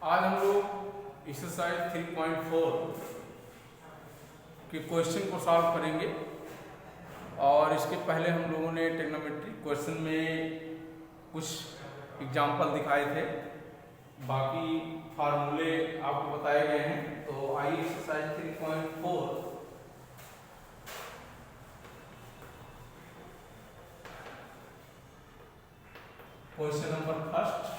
आज हम लोग एक्सरसाइज 3.4 के क्वेश्चन को सॉल्व करेंगे और इसके पहले हम लोगों ने ट्रिग्नोमेट्री क्वेश्चन में कुछ एग्जाम्पल दिखाए थे, बाकी फार्मूले आपको बताए गए हैं। तो आइए exercise 3.4 question number first,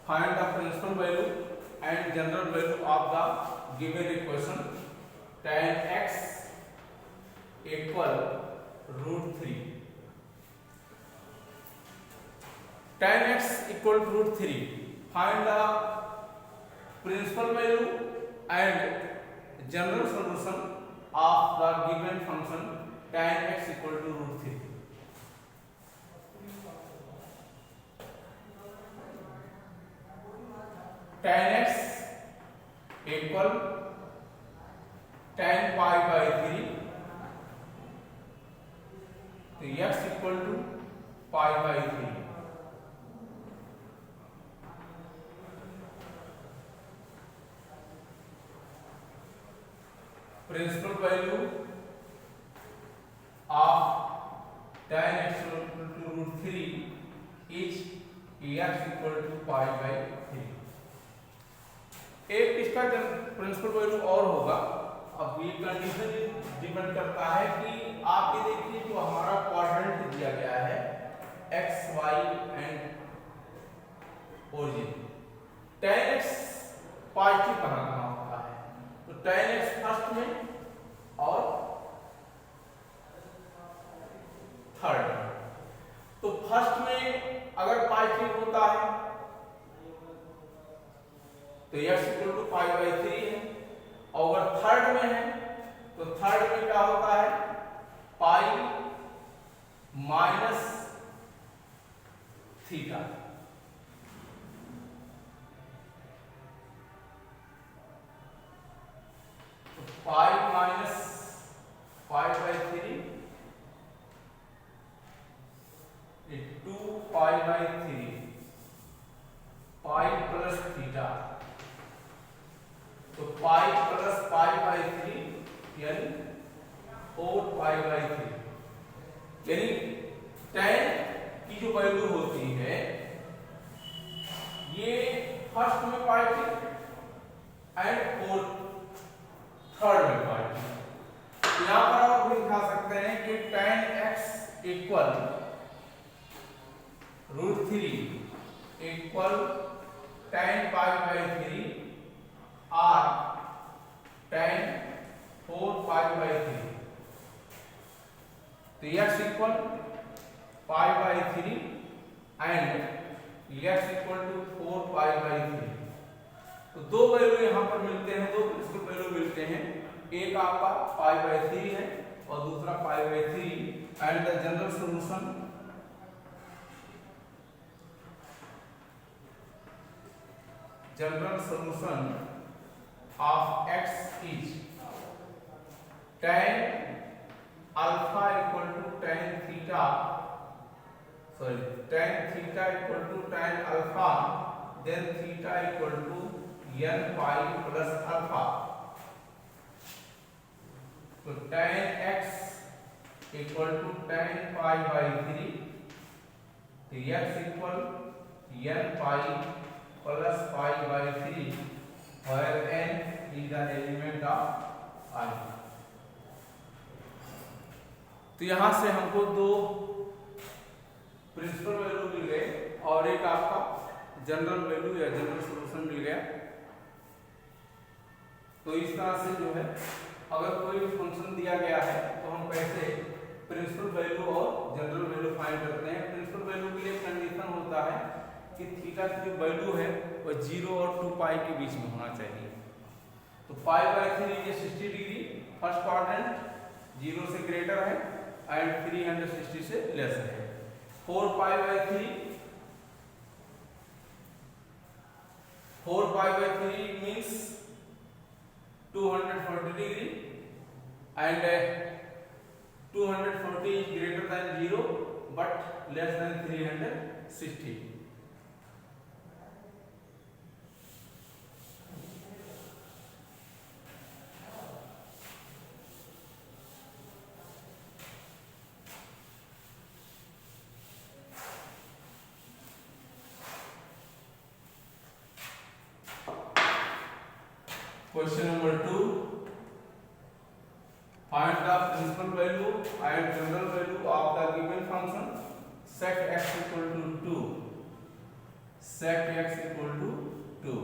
find the principal value and general value of the given equation tan x equal √3. tan x equal to √3. Find the principal value and general solution of the given function tan x equal to √3. tan x equal tan pi by 3, तो x equal to pi by 3. Principal value of tan x equal to √3 is x equal to pi by 3. एक इसका principal value और होगा। अब ये condition depend करता है कि आप ये देखिए जो हमारा क्वाड्रेंट दिया गया है x y and origin, tan x positive कहाँ होता है, तो tan x फर्स्ट में और थर्ड में। तो फर्स्ट में अगर पॉजिटिव होता है तो x equal to pi by 3 है, और अगर थर्ड में है तो थर्ड में क्या होता है, पाई माइनस थीटा। तो pi minus pi by 3 2 pi by 3 pi plus theta, तो पाई प्लस पाई बाई 3 यानी 4 पाई बाई 3, यानी tan की जो वैल्यू होती है ये फर्स्ट में पॉजिटिव एंड थर्ड में पॉजिटिव। यहां पर आप भी दिखा सकते हैं कि tan x equal √3 equal tan pi by 3 और tan 4 पाई बाई 3, तो x equal pi by 3 and x equal to 4 pi by 3। तो दो वैल्यू यहां पर मिलते हैं, दो प्रिंसिपल वैल्यू मिलते हैं, एक आपका पाई बाई 3 है और दूसरा पाई by 3, and the general solution of x is tan alpha equal to tan theta, tan theta equal to tan alpha, then theta equal to n pi plus alpha. So tan x equal to tan pi by 3, तो x equal n pi plus pi by 3, where n is the element of I. तो यहां से हमको दो principal value मिल गए और एक आपका जनरल वैल्यू या जनरल सॉल्यूशन मिल गया। तो इस तरह से जो है अगर कोई भी फंक्शन दिया गया है तो हम कैसे प्रिंसिपल वैल्यू और जनरल वैल्यू फाइंड करते हैं। प्रिंसिपल वैल्यू के लिए कंडीशन होता है कि थीटा की जो वैल्यू है वह 0 और 2 पाई के बीच में होना चाहिए। तो पाई बाई 3 ये 60 डिग्री, फर्स्ट क्वाड्रेंट 0 से ग्रेटर है एंड 360 से लेस है। 4 pi by 3 means 240 degree and 240 is greater than 0 but less than 360। Question number 2. Find the principal value and general value of the given function sec x equal to 2. Sec x equal to 2.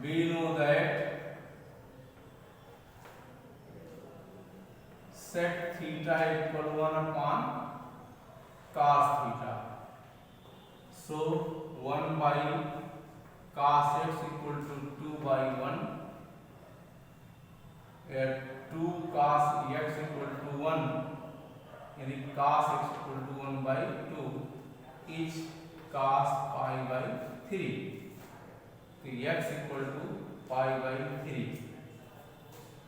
We know that sec theta equal 1 upon cos theta. So 1 by cos x equal to 2 by 1, at 2 cos x equal to 1, यानी cos x equal to 1 by 2 is cos pi by 3, तो x equal to pi by 3।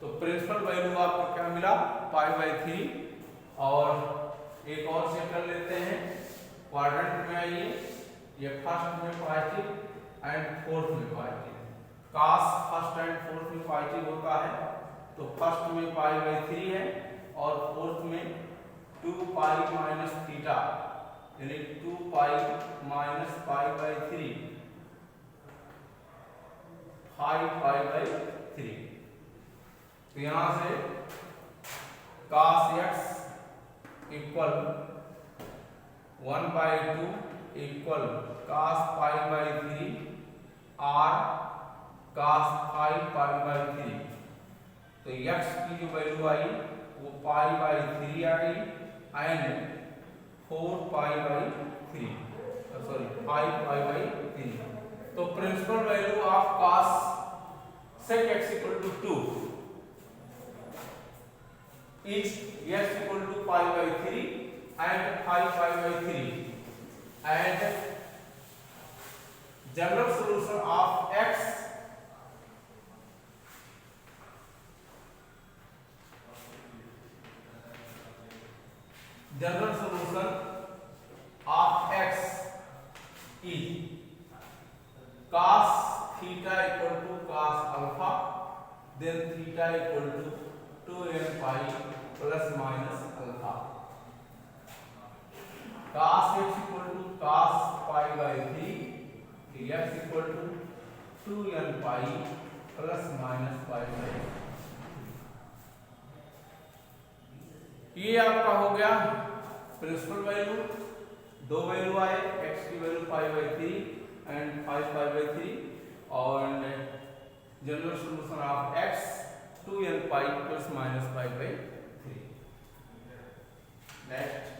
तो principal value आपको क्या मिला, पाई by 3। और एक और check कर लेते हैं, क्वाड्रेंट में आइए, ये फर्स्ट में पॉजिटिव एंड फोर्थ में positive. cos first and fourth में पॉजिटिव होता है, तो फर्स्ट में पाई बाई 3 है और फोर्थ में 2 पाई माइनस थीटा, यानी 2 pi minus pi by 3, 5 pi by 3। तो यहां से cos x equal 1 by 2 equal cos pi by 3 r cos 5 pi by 3। तो x की जो वैल्यू आई वो पाई बाई 3 आ गई and 4 pi by 3, sorry 5 pi by 3। तो principal value of cos sec x equal to 2 is x equal to pi by 3 and 5 pi by 3, and general solution of x is cos theta equal to cos alpha, then theta equal to 2n pi plus minus alpha। cos x equal to cos pi by 3, x equal to 2n pi plus minus pi by 3। ये आपका हो गया principal value. दो value आए, x की value pi by 3 and 5 pi by 3, और general solution of x 2n pi plus minus pi by 3। Next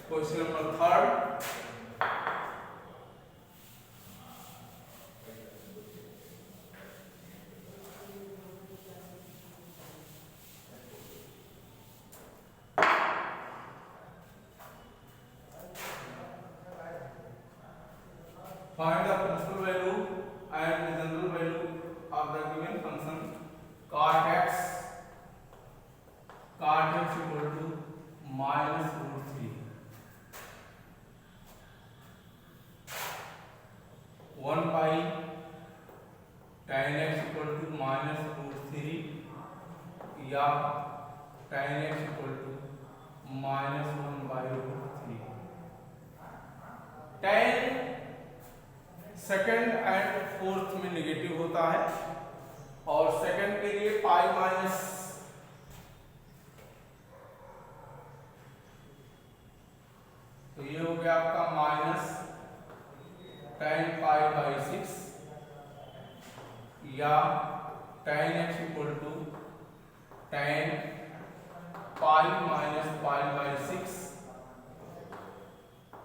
question number 3। Find the principal value and the general value of the given function cot x equal to minus root 3, 1 by tan x equal to minus root 3 या tan x equal to minus 1 by root 3। tan second and fourth में negative होता है, और second के लिए pi minus, तो ये हो गया आपका माइनस tan पाई बाई 6 या tan x equal to tan pi minus pi by 6,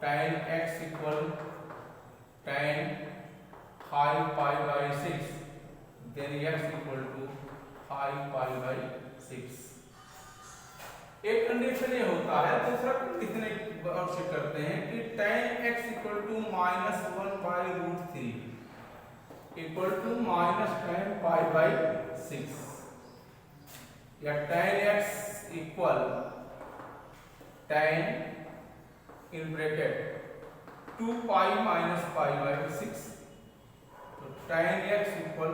tan x equal tan pi pi by 6, then x equal to pi pi by 6। एक कंडीशन ये होता है, दूसरा कंडीशन और से करते हैं कि tan x equal to minus 1 by root 3 equal to minus tan pi by 6, या tan x equal tan in bracket 2 pi minus pi by 6, तो tan x equal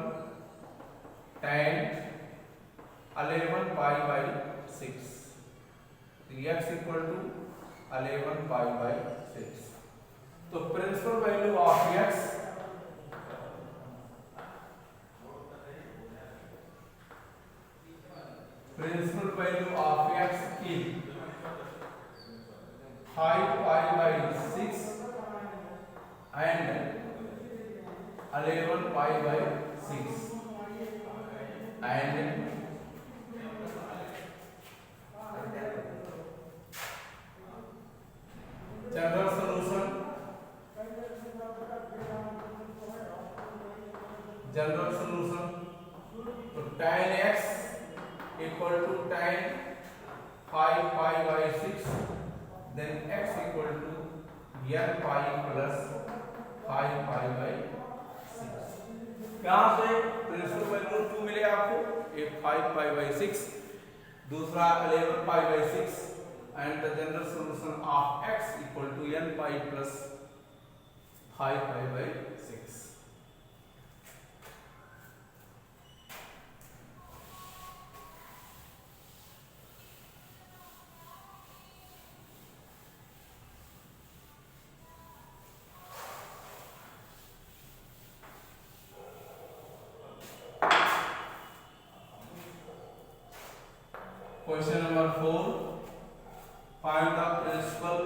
tan 11 pi by 6, x equal to 11 pi by 6। तो principal value of x की 5 pi by 6 and 11 pi by 6 and general solution तो tan x equal to tan 5 pi by 6, then x equal to n pi plus 5 pi by 6। कहां से principal value 2 मिले आपको, एक 5 pi by 6, दूसरा 11 pi by 6, and the general solution of x equal to n pi plus 5 pi by 6। Question number 4, find the principal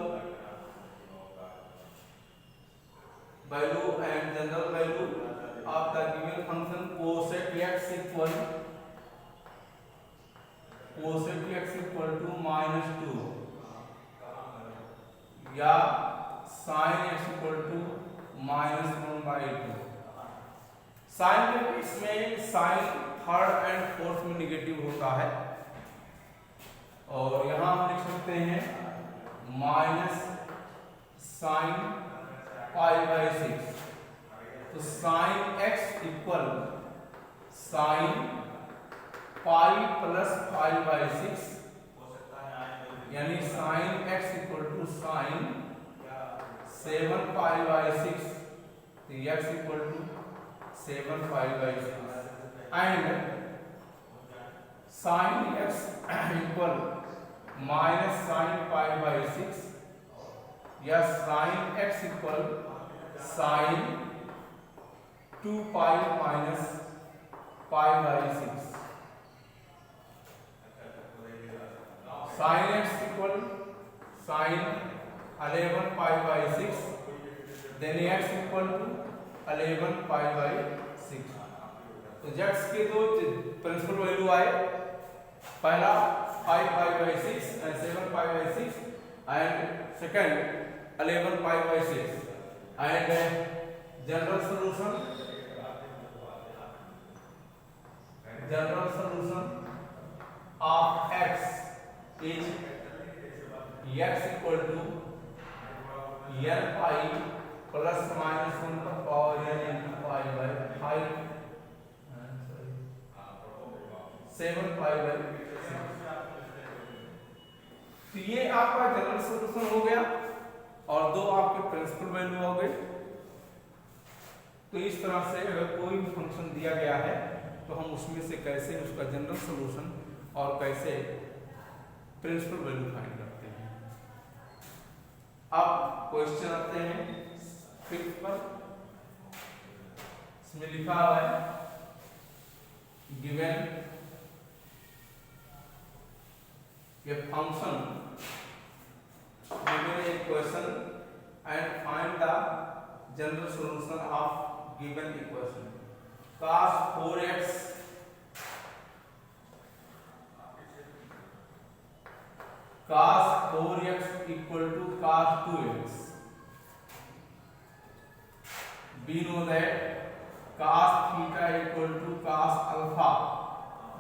value and general value of the given function cosec x equal to minus 2 या sin x equal to minus 1 by 2। Sine के case में sine third and fourth में negative होता है, और यहां हम लिख सकते हैं माइनस साइन पाई बाई 6, तो sine x equal sine pi plus pi by 6, यानी sine x equal to sine 7 pi by 6, तो x equal to 7 pi by 6 and sine x equal minus sine pi by 6 या sine x equal sine 2 pi minus pi by 6, sine x equal sine 11 pi by 6, then x equal to 11 pi by 6। तो x के दो principal value आए, पहला 5 pi by 6 and 7 pi by 6 and second 11 pi by 6 and general solution of x is x equal to n pi plus minus 1 का power n into pi by 5 7 pi by 6। तो ये आपका general solution हो गया और दो आपके principal value हो गए। तो इस तरह से अगर कोई भी फंक्शन दिया गया है तो हम उसमें से कैसे उसका जनरल सॉल्यूशन और कैसे प्रिंसिपल वैल्यू फाइंड करते हैं। अब क्वेश्चन आते हैं 5th पर। इसमें लिखा हुआ है given a function given a equation and find the general solution of given equation. cos 4x equal to cos 2x. We know that cos theta equal to cos alpha,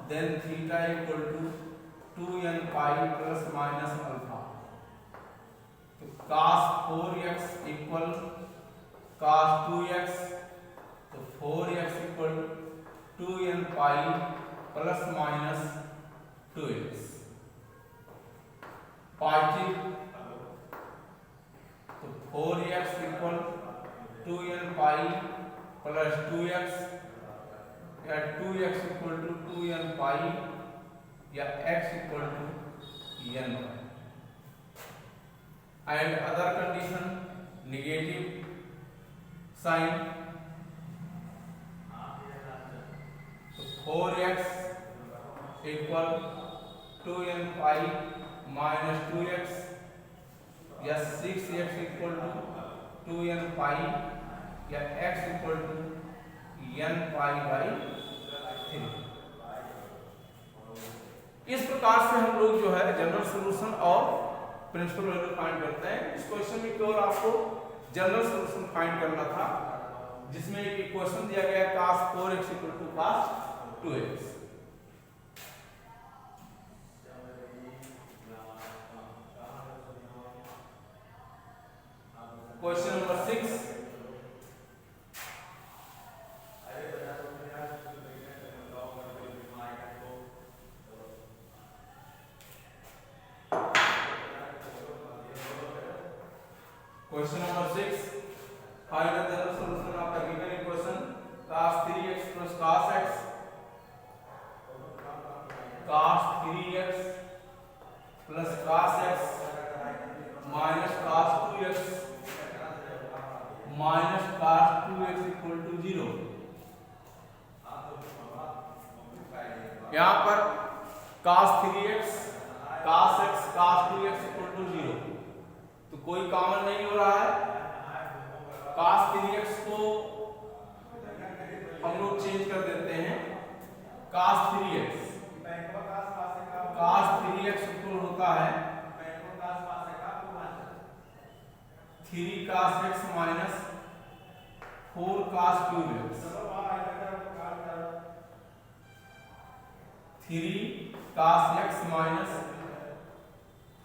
then theta equal to 2n pi plus minus alpha. तो cos 4x equal cos 2x, तो 4x equal 2n pi plus minus 2x. Positive, तो 4x equal 2n pi plus 2x, या 2x equal to 2n pi, या x equal to n pi. And other condition negative sine, तो 4x equal 2n pi minus 2x, या 6x equal to 2n pi, या x equal to n pi by 3। इस प्रकार से हम लोग जो है जनरल सॉल्यूशन और प्रिंसिपल वैल्यू फाइंड करते हैं। इस क्वेश्चन में केवल आपको जनरल सॉल्यूशन फाइंड करना था, जिसमें एक इक्वेशन दिया गया है cos 4x equal to cos 2x। Question number 6, question number 6, find the general solution of the given equation cos 3x plus cos x, cos 3x plus cos x minus cos 2x minus cos 2x equal to 0। यहाँ पर cos 3x, cos x, cos 2x equal to 0, तो कोई common नहीं हो रहा है। cos 3x को हम लोग चेंज कर देते हैं, cos 3x इक्वल होता है 3 cos x minus 4 cos cube x, 3 cos x minus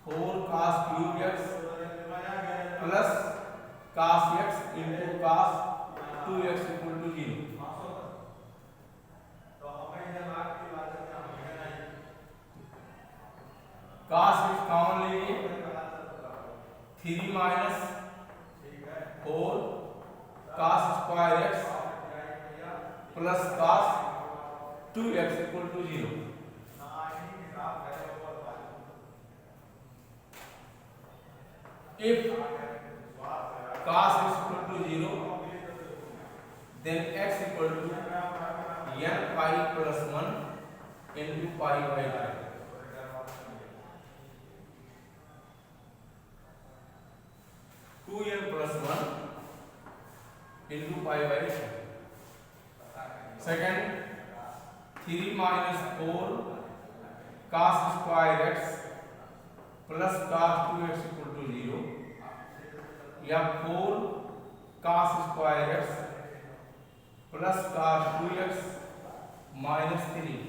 4 cos cube x plus cos x into cos 2x equal to 0। cos x common लीजिए, 3 minus 4 cos square x plus cos 2x equal to 0। If cos is equal to 0, then x equal to n pi plus 1 into pi by 2। n plus 1 into pi by 2। Second, 3 minus 4 cos square x plus cos 2x equal to 0, या 4 cos square x plus cos 2x minus 3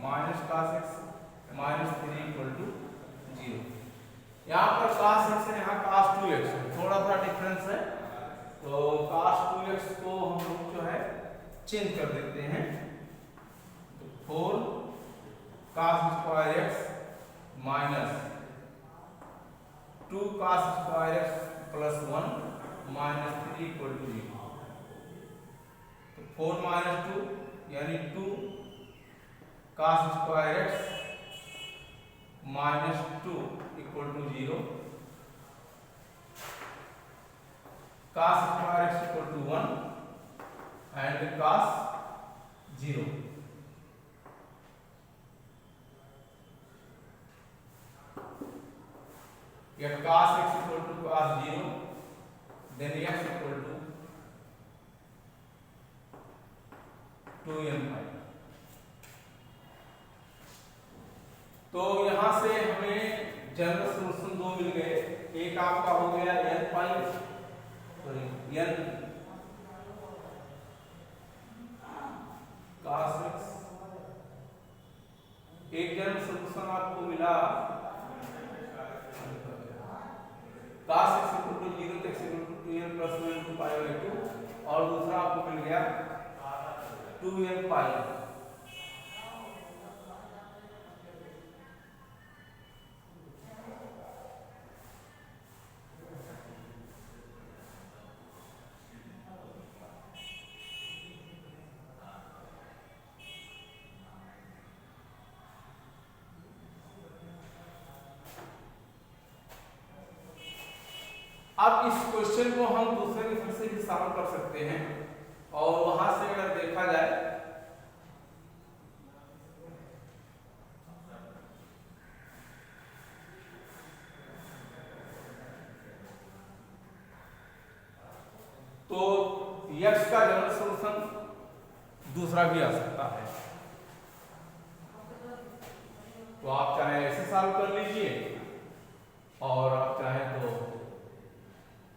minus cos x minus 3 equal to 0। यहाँ पर cos x है, यहाँ cos 2x है, थोड़ा सा difference है, तो cos 2x को हम लोग जो है चेंज कर देते हैं, तो 4 cos square x minus 2 cos square x plus 1 minus 3 equal to 0। तो 4 माइनस 2 यानी 2 cos square x minus 2 equal to 0, cos square x equal to 1 and cos 0। या cos x equal to cos 0, then x equal to 2n pi. तो यहां से हमें general solution दो मिल गए। एक आपका हो गया n पाई, सॉरी n cos x, एक जनरल सॉल्यूशन आपको मिला cos x = 0 तो x = 2n + 1 पाई बाई 2, और दूसरा आपको मिल गया 2n पाई। अब इस क्वेश्चन को हम दूसरे मेथड से भी सॉल्व कर सकते हैं, और वहां से अगर देखा जाए तो x का जनरल सॉल्यूशन दूसरा भी आ सकता है। तो आप चाहे ऐसे सॉल्व कर लीजिए, और आप चाहे तो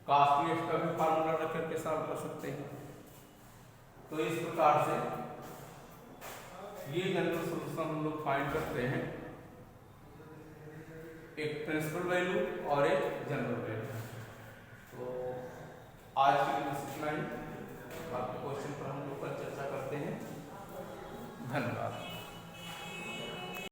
cos 2x का भी फार्मूला रख करके सॉल्व कर सकते हैं। तो इस प्रकार से ये जनरल सॉल्यूशन हम लोग फाइंड करते हैं, एक प्रिंसिपल वैल्यू और एक जनरल वैल्यू। तो आज के लिए बस इतना ही, बाकी क्वेश्चन पर हम लोग कल चर्चा करते हैं। धन्यवाद।